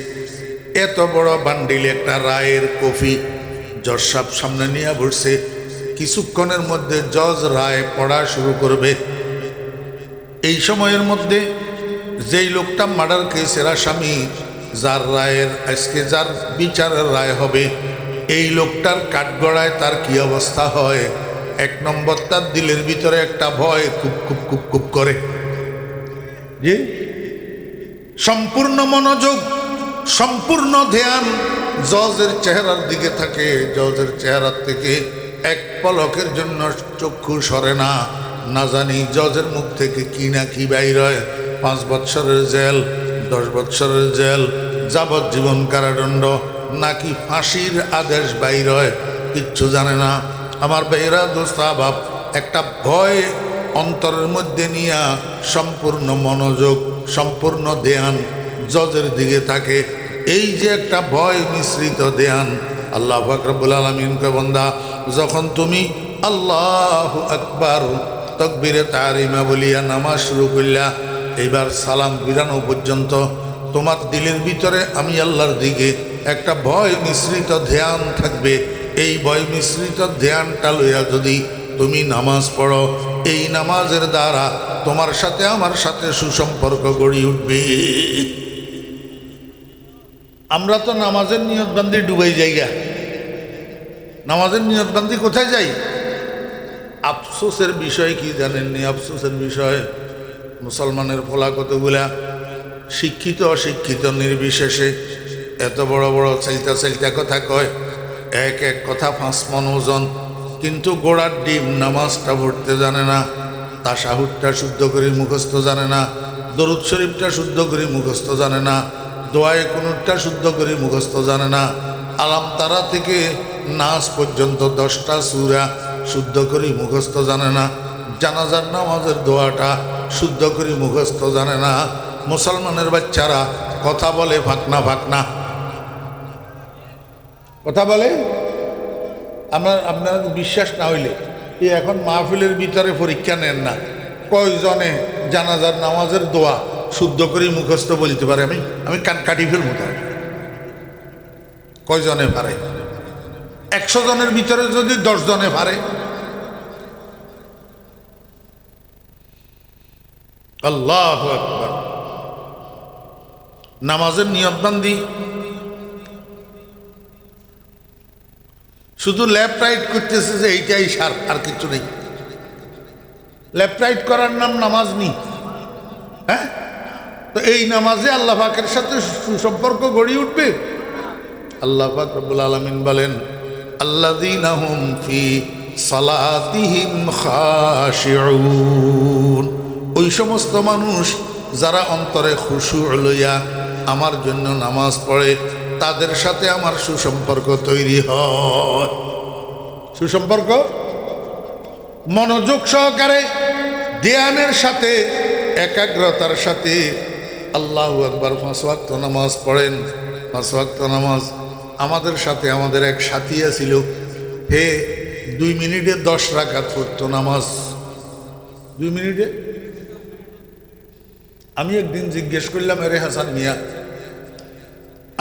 এত বড় বান্ডিল একটা রায়ের কপি জজ সাহেব সামনে নিয়ে বসছে। কিছুক্ষণের মধ্যে জজ রায় পড়া শুরু করবে। এই সময়ের মধ্যে যেই লোকটা মার্ডার কেসের আসামি, যার রায়ের আজকে যার বিচারের রায় হবে, এই লোকটার কাঠগড়ায় তার কি অবস্থা হয়? 1 নম্বর, তার দিলের ভিতরে একটা ভয় খুব খুব খুব খুব করে। যে সম্পূর্ণ মনোযোগ, সম্পূর্ণ ধ্যান জজের চেহারার দিকে থাকে। জজের চেহারার থেকে এক পলকের জন্য চক্ষু সরে না। না জানি জজের মুখ থেকে কি না কি বাইর হয়। 5 বৎসরের জেল, 10 বৎসরের জেল, যাবজ্জীবন কারাদণ্ড, নাকি ফাঁসির আদেশ বাইর হয়, কিচ্ছু জানে না। আমার বেয়েরা দোস্ত আহবাব, একটা ভয় অন্তরের মধ্যে নিয়ে সম্পূর্ণ মনোযোগ, সম্পূর্ণ ধ্যান জজের দিকে থাকে। এই যে একটা ভয় মিশ্রিত ধ্যান, আল্লাহ পাক রব্বুল আলামিন কয়, বান্দা, যখন তুমি আল্লাহু আকবার তাকবীরে তাহরিমা বলিয়া নামাজ শুরু করলা, এবার সালাম ফিরানো পর্যন্ত তোমার দিলের ভিতরে আমি আল্লাহর দিকে একটা ভয় মিশ্রিত ধ্যান থাকবে। এই ভয় মিশ্রিত ধ্যানটা লইয়া যদি তুমি নামাজ পড়ো, এই নামাজের দ্বারা তোমার সাথে আমার সাথে সুসম্পর্ক গড়ে উঠবে। আমরা তো নামাজের নিয়তবান্দি ডুবাই জায়গা। নামাজের নিয়তবান্দি কোথায় যাই? আফসোসের বিষয় কি জানেননি? আফসোসের বিষয় মুসলমানের ফলা কতগুলা শিক্ষিত অশিক্ষিত নির্বিশেষে এত বড় বড় চাইতা চাইতা কথা কয়, এক এক কথা 5 মণ ওজন, কিন্তু গোড়ার ডিম নামাজটা পড়তে জানে না, তাশাহুদটা শুদ্ধ করে মুখস্থ জানে না, দরুদ শরীফটা শুদ্ধ করে মুখস্থ জানে না, দোয়ায়ে কুনুতটা শুদ্ধ করে মুখস্থ জানে না, আলাম তারা থেকে নাস পর্যন্ত 10টা সূরা শুদ্ধ করে মুখস্থ জানে না, জানাজার নামাজের দোয়াটা শুদ্ধ করে মুখস্থ জানে না। মুসলমানের বাচ্চারা কথা বলে ফাঁকনা ফাঁকনা কথা বলে। আপনার বিশ্বাস না হইলে এই এখন মাহফিলের ভিতরে পরীক্ষা নেন না, কয়জনে জানাজার নামাজের দোয়া শুদ্ধ করে মুখস্থ বলতে পারে? আমি কান কাটি ফেলবো। তার কয়জনে পারে? 100 জনের ভিতরে যদি 10 জনে পারে, আল্লাহু আকবার। নামাজের নিয়তবান্দি শুধু লেফট রাইট করতেছে যে এইটাই সার, আর কিছু নেই। লেফট রাইট করার নাম নামাজ নেই। হ্যাঁ, তো এই নামাজে আল্লাহ পাকের সাথে সুসম্পর্ক গড়ে উঠবে। আল্লাহ পাক রব্বুল আলামিন বলেন, আল্লাযীনা হুম ফি সালাতিহিম খাশিউন, ওই সমস্ত মানুষ যারা অন্তরে খুশু লইয়া আমার জন্য নামাজ পড়ে, তাদের সাথে আমার সুসম্পর্ক তৈরি হয়। সুসম্পর্ক মনোযোগ সহকারে, ধ্যানের সাথে, একাগ্রতার সাথে। আল্লাহু আকবার। 5 ওয়াক্ত নামাজ পড়েন। 5 ওয়াক্ত নামাজ আমাদের সাথে আমাদের এক সাথী ছিল, হে 2 মিনিটে 10 রাকাত পড়তো নামাজ। 2 মিনিটে। আমি একদিন জিজ্ঞেস করলাম, আরে হাসান মিয়া,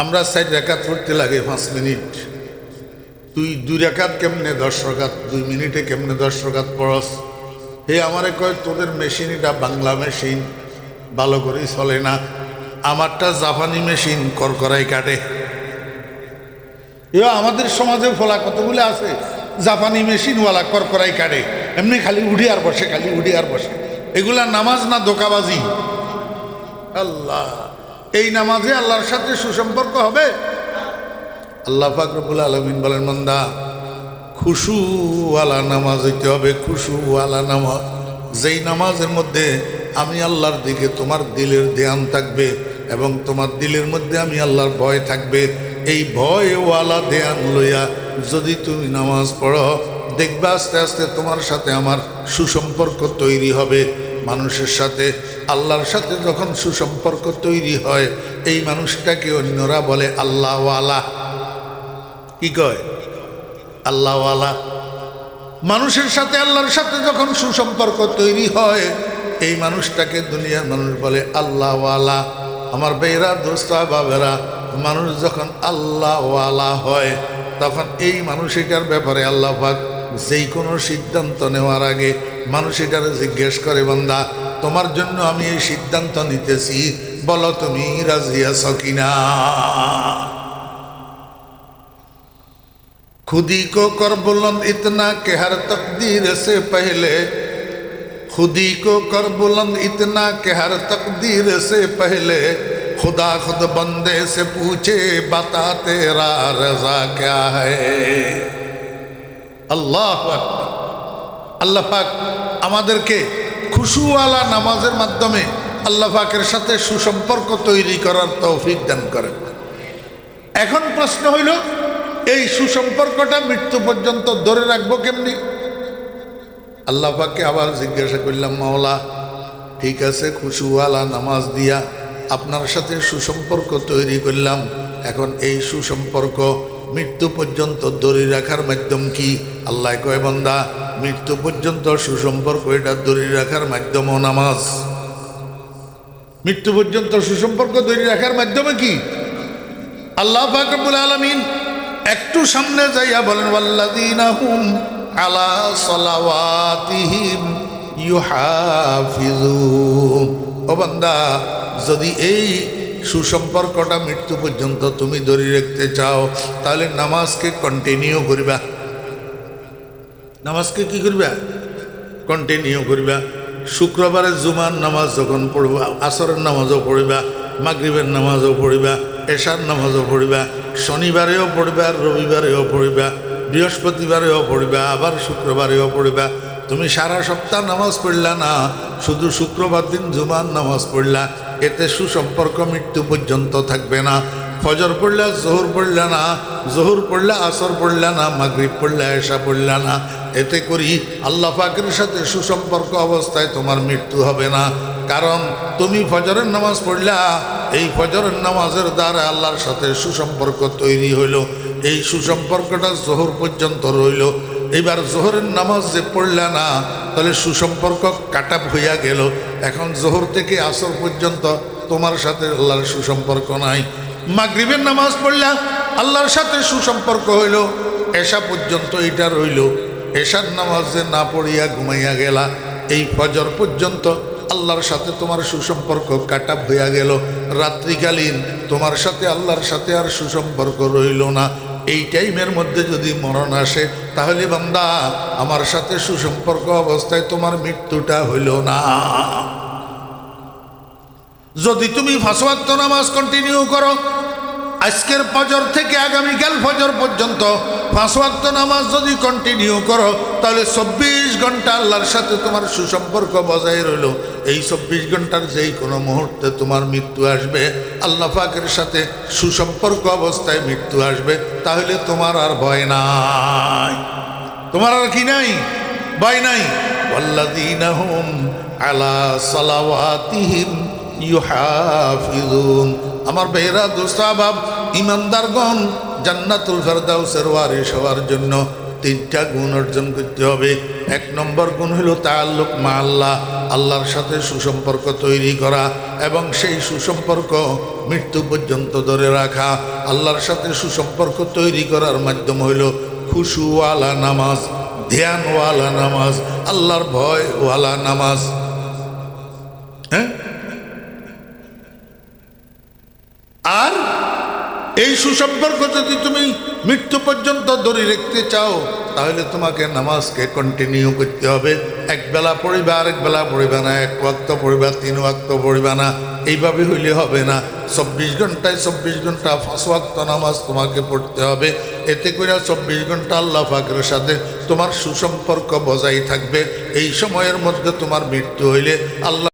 আমরা 4 রাকাত পড়তে লাগে 5 মিনিট, তুই 2 রাকাত কেমনে 10 রাকাত, 2 মিনিটে কেমনে 10 রাকাত পড়স? হে আমারে কয়, তোদের মেশিন এটা বাংলা মেশিন, ভালো করে চলে না, আমারটা জাপানি মেশিন, করকরাই কাটে। আমাদের সমাজে ফলা কতগুলো আছে, জাপানি মেশিনওয়ালা করকরাই কাটে, এমনি খালি উঠি আর বসে, খালি উঠি আর বসে। এগুলা নামাজ না ধোঁকাবাজি? আল্লাহ, এই নামাজে আল্লাহর সাথে সুসম্পর্ক হবে? আল্লাহ পাক রব্বুল আলামিন বলেন, বান্দা খুশুওয়ালা নামাজ হইতে হবে, খুশুওয়ালা নামাজ, যেই নামাজের মধ্যে আমি আল্লাহর দিকে তোমার দিলের ধ্যান থাকবে এবং তোমার দিলের মধ্যে আমি আল্লাহর ভয় থাকবে। এই ভয়ওয়ালা ধ্যান লইয়া যদি তুমি নামাজ পড়ো, দেখবে আস্তে আস্তে তোমার সাথে আমার সুসম্পর্ক তৈরি হবে। মানুষের সাথে আল্লাহর সাথে যখন সুসম্পর্ক তৈরি হয়, এই মানুষটাকে অন্যরা বলে আল্লাহওয়ালা। কি কয়? আল্লাহওয়ালা। মানুষের সাথে আল্লাহর সাথে যখন সুসম্পর্ক তৈরি হয়, এই মানুষটাকে দুনিয়ার মানুষ বলে আল্লাহওয়ালা। আমার বেরা দোস্ত বাবেরা, মানুষ যখন আল্লাহওয়ালা হয়, তখন এই মানুষ এটার ব্যাপারে আল্লাহ পাক যেই কোনো সিদ্ধান্ত নেওয়ার আগে মানুষ এটারে জিজ্ঞেস করে, বান্দা তোমার জন্য আমি এই সিদ্ধান্ত নিতেছি, বলো তুমি রাজি আছো কিনা? खुदी को कर बुलंद इतना कि हर तकदीर से पहले, खुदी को कर बुलंद इतना कि हर तकदीर से पहले, खुदा खुद बंदे से पूछे बता तेरा रजा क्या है। আল্লাহ আকবার। আল্লাহ পাক আমাদেরকে খুশুওয়ালা নামাজের মাধ্যমে আল্লাহ পাকের সাথে সুসম্পর্ক তৈরি করার তৌফিক দান করেন। এখন প্রশ্ন হইল, এই সুসম্পর্কটা মৃত্যু পর্যন্ত ধরে রাখবো কেমনি? আল্লাহ পাককে আবার জিজ্ঞাসা করলাম, মাওলা ঠিক আছে, খুশুওয়ালা নামাজ দিয়া আপনার সাথে সুসম্পর্ক তৈরি করলাম, এখন এই সুসম্পর্ক মৃত্যু পর্যন্ত ধরে রাখার মাধ্যম কি? আল্লাহ কয়, বান্দা মৃত্যু পর্যন্ত সুসম্পর্ক এটা ধরে রাখার মাধ্যমও নামাজ। মৃত্যু পর্যন্ত সুসম্পর্ক ধরে রাখার মাধ্যমে কি? আল্লাহ পাক রব্বুল আলামিন একটু সামনে যাইয়া বলেন, ওয়াল্লাযীনা হুম আলা সালাওয়াতিহিম ইউহাফিজুন। ও বান্দা, যদি এই সুসম্পর্কটা মৃত্যু পর্যন্ত তুমি ধরে রাখতে চাও, তাহলে নামাজকে কন্টিনিউ করবা। নামাজকে কি করবা? কন্টিনিউ করিবা। শুক্রবারে জুমার নামাজ যখন পড়বা, আসরের নামাজও পড়িবা, মাগরিবের নামাজও পড়িবা, এশার নামাজও পড়িবা, শনিবারেও পড়িবা, রবিবারেও পড়িবা, বৃহস্পতিবারেও পড়িবা, আবার শুক্রবারেও পড়িবা। তুমি সারা সপ্তাহ নামাজ পড়লা না, শুধু শুক্রবার দিন জুমার নামাজ পড়লা, এতে সুসম্পর্ক মৃত্যু পর্যন্ত থাকবে না। ফজর পড়লা, জোহর পড়লা না, জোহর পড়লা, আসর পড়লা না, মাগরিব পড়লা, এশা পড়লা না, এতে করি আল্লাহ পাকের সাথে সুসম্পর্ক অবস্থায় তোমার মৃত্যু হবে না। কারণ তুমি ফজরের নামাজ পড়লা, এই ফজরের নামাজের দ্বারা আল্লাহর সাথে সুসম্পর্ক তৈরি হইল, এই সুসম্পর্কটা জোহর পর্যন্ত রইল। এবার জোহরের নামাজ যে পড়লা না, তাহলে সুসম্পর্ক কাটা হইয়া গেল। এখন জোহর থেকে আসর পর্যন্ত তোমার সাথে আল্লাহর সুসম্পর্ক নাই। মাগরিবের নামাজ পড়লা, আল্লাহর সাথে সুসম্পর্ক হইল, এশা পর্যন্ত এটা রইল। এশার নামাজ যে না পড়িয়া ঘুমাইয়া গেলা, এই ফজর পর্যন্ত আল্লাহর সাথে তোমার সুসম্পর্ক কাটা হইয়া গেল। রাত্রিকালীন তোমার সাথে আল্লাহর সাথে আর সুসম্পর্ক রইল না। এই টাইমের মধ্যে যদি মরণ আসে, তাহলে বান্দা আমার সাথে সুসম্পর্ক অবস্থায় তোমার মৃত্যুটা হইল না। যদি তুমি 5 ওয়াক্ত নামাজ কন্টিনিউ করো, আজকের ফজর থেকে আগামীকাল ফজর পর্যন্ত 5 ওয়াক্ত নামাজ যদি কন্টিনিউ করো, তাহলে 24 ঘন্টা আল্লাহর সাথে তোমার সুসম্পর্ক বজায় রইল। এই 24 ঘন্টার যেই কোনো মুহূর্তে তোমার মৃত্যু আসবে, আল্লাহ পাকের সাথে সুসম্পর্ক অবস্থায় মৃত্যু আসবে, তাহলে তোমার আর ভয় নাই। তোমার আর কি নাই? ভয় নাই। ওয়াল্লাযীনা হুম আলা সালাওয়াতিহিম ইউহাফিজুন। আমার ভাইরা, দোস্ত, আহবাব, ইমানদারগণ, জান্নাতুল ফেরদাউসের ওয়ারিস হওয়ার জন্য 3টা গুণ অর্জন করতে হবে। 1 নম্বর গুণ হলো তাআল্লুক মা আল্লাহ, আল্লাহর সাথে সুসম্পর্ক তৈরি করা এবং সেই সুসম্পর্ক মৃত্যু পর্যন্ত ধরে রাখা। আল্লাহর সাথে সুসম্পর্ক তৈরি করার মাধ্যম হইল খুশুওয়ালা নামাজ, ধ্যানওয়ালা নামাজ, আল্লাহর ভয়ওয়ালা নামাজ। হ্যাঁ, আর এই সুসম্পর্ক যদি তুমি মৃত্যু পর্যন্ত ধরে রাখতে চাও, তাহলে তোমাকে নামাজকে কন্টিনিউ করতে হবে। একবেলা পড়িবা, আরেক বেলা পড়িবা না, 1 ওয়াক্ত পড়িবা, 3 ওয়াক্ত পড়িবা না, এইভাবে হইলে হবে না। 24 ঘন্টায় 24 ঘন্টা 5 ওয়াক্ত নামাজ তোমাকে পড়তে হবে। এতে করে 24 ঘন্টা আল্লাহ পাকের সাথে তোমার সুসম্পর্ক বজায় থাকবে। এই সময়ের মধ্যে তোমার মৃত্যু হইলে আল্লাহ